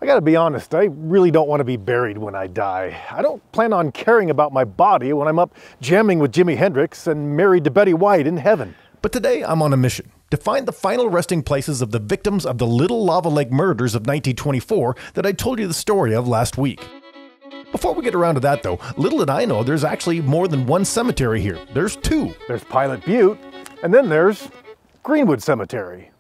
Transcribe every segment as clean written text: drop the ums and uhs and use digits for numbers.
gotta be honest, I really don't want to be buried when I die. I don't plan on caring about my body when I'm up jamming with Jimi Hendrix and married to Betty White in heaven. But today I'm on a mission to find the final resting places of the victims of the Little Lava Lake murders of 1924 that I told you the story of last week. Before we get around to that though, little did I know there's actually more than one cemetery here. There's two. There's Pilot Butte, and then there's Greenwood Cemetery.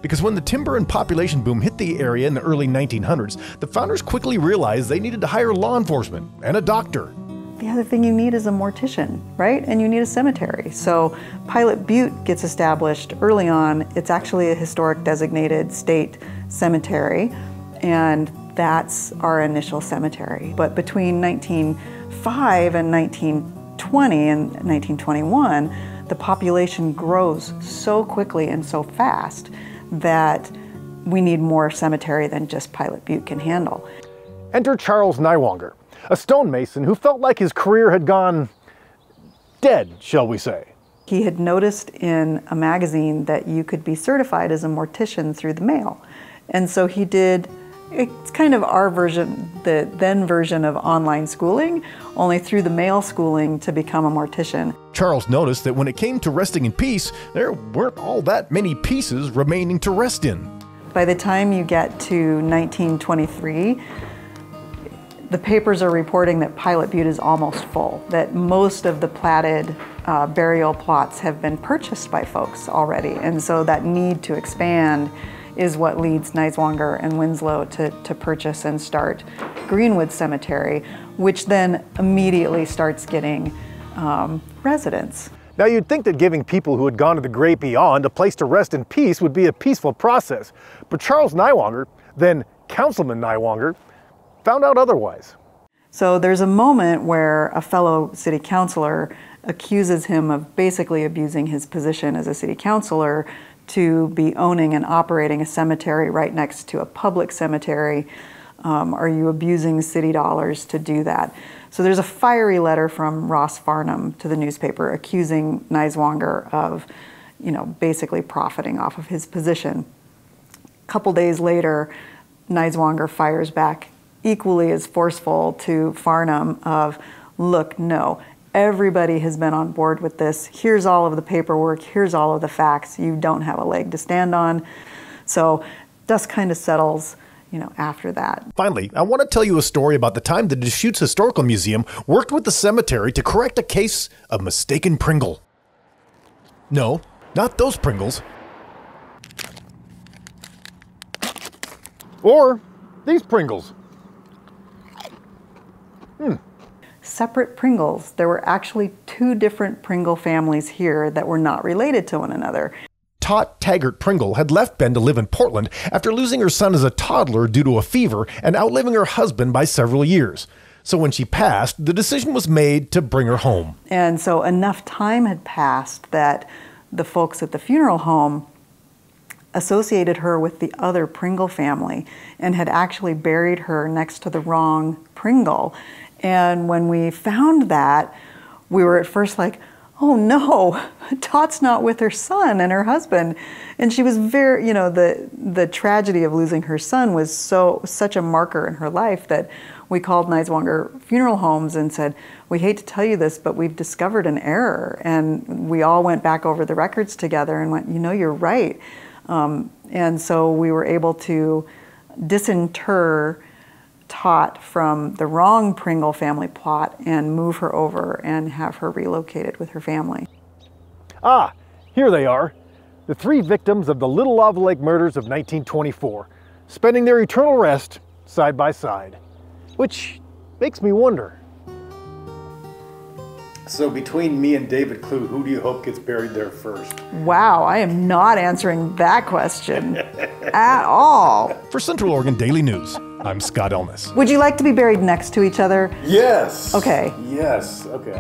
Because when the timber and population boom hit the area in the early 1900s, the founders quickly realized they needed to hire law enforcement and a doctor. The other thing you need is a mortician, right? And you need a cemetery. So Pilot Butte gets established early on. It's actually a historic designated state cemetery, and that's our initial cemetery. But between 1905 and 1920 and 1921, the population grows so quickly and so fast that we need more cemetery than just Pilot Butte can handle. Enter Charles Nywanger, a stonemason who felt like his career had gone dead, shall we say. He had noticed in a magazine that you could be certified as a mortician through the mail. And so he did, it's kind of our version, the then version of online schooling, only through the mail schooling to become a mortician. Charles noticed that when it came to resting in peace, there weren't all that many pieces remaining to rest in. By the time you get to 1923, the papers are reporting that Pilot Butte is almost full, that most of the platted burial plots have been purchased by folks already. And so that need to expand is what leads Niswonger and Winslow to purchase and start Greenwood Cemetery, which then immediately starts getting residents. Now you'd think that giving people who had gone to the great beyond a place to rest in peace would be a peaceful process, but Charles Nywanger, then Councilman Nywanger, found out otherwise. So there's a moment where a fellow city councilor accuses him of basically abusing his position as a city councilor to be owning and operating a cemetery right next to a public cemetery. Are you abusing city dollars to do that? So there's a fiery letter from Ross Farnham to the newspaper accusing Niswonger of, basically profiting off of his position. A couple days later, Niswonger fires back equally as forceful to Farnham of, look, no, everybody has been on board with this. Here's all of the paperwork. Here's all of the facts. You don't have a leg to stand on. So dust kind of settles, after that. Finally, I want to tell you a story about the time the Deschutes Historical Museum worked with the cemetery to correct a case of mistaken Pringle. No, not those Pringles. Or these Pringles. Separate Pringles. There were actually two different Pringle families here that were not related to one another. Tot Taggart Pringle had left Ben to live in Portland after losing her son as a toddler due to a fever and outliving her husband by several years. So when she passed, the decision was made to bring her home. And so enough time had passed that the folks at the funeral home associated her with the other Pringle family and had actually buried her next to the wrong Pringle. And when we found that, we were at first like, oh no, Tot's not with her son and her husband. And she was very, the tragedy of losing her son was such a marker in her life that we called Niswonger Funeral Homes and said, we hate to tell you this, but we've discovered an error. And we all went back over the records together and went, you're right. And so we were able to disinter Tot from the wrong Pringle family plot and move her over and have her relocated with her family. Ah, here they are, the three victims of the Little Lava Lake murders of 1924, spending their eternal rest side by side, which makes me wonder. So between me and David Clue, who do you hope gets buried there first? Wow, I am not answering that question at all. For Central Oregon Daily News, I'm Scott Elnes. Would you like to be buried next to each other? Yes. Okay. Yes. Okay.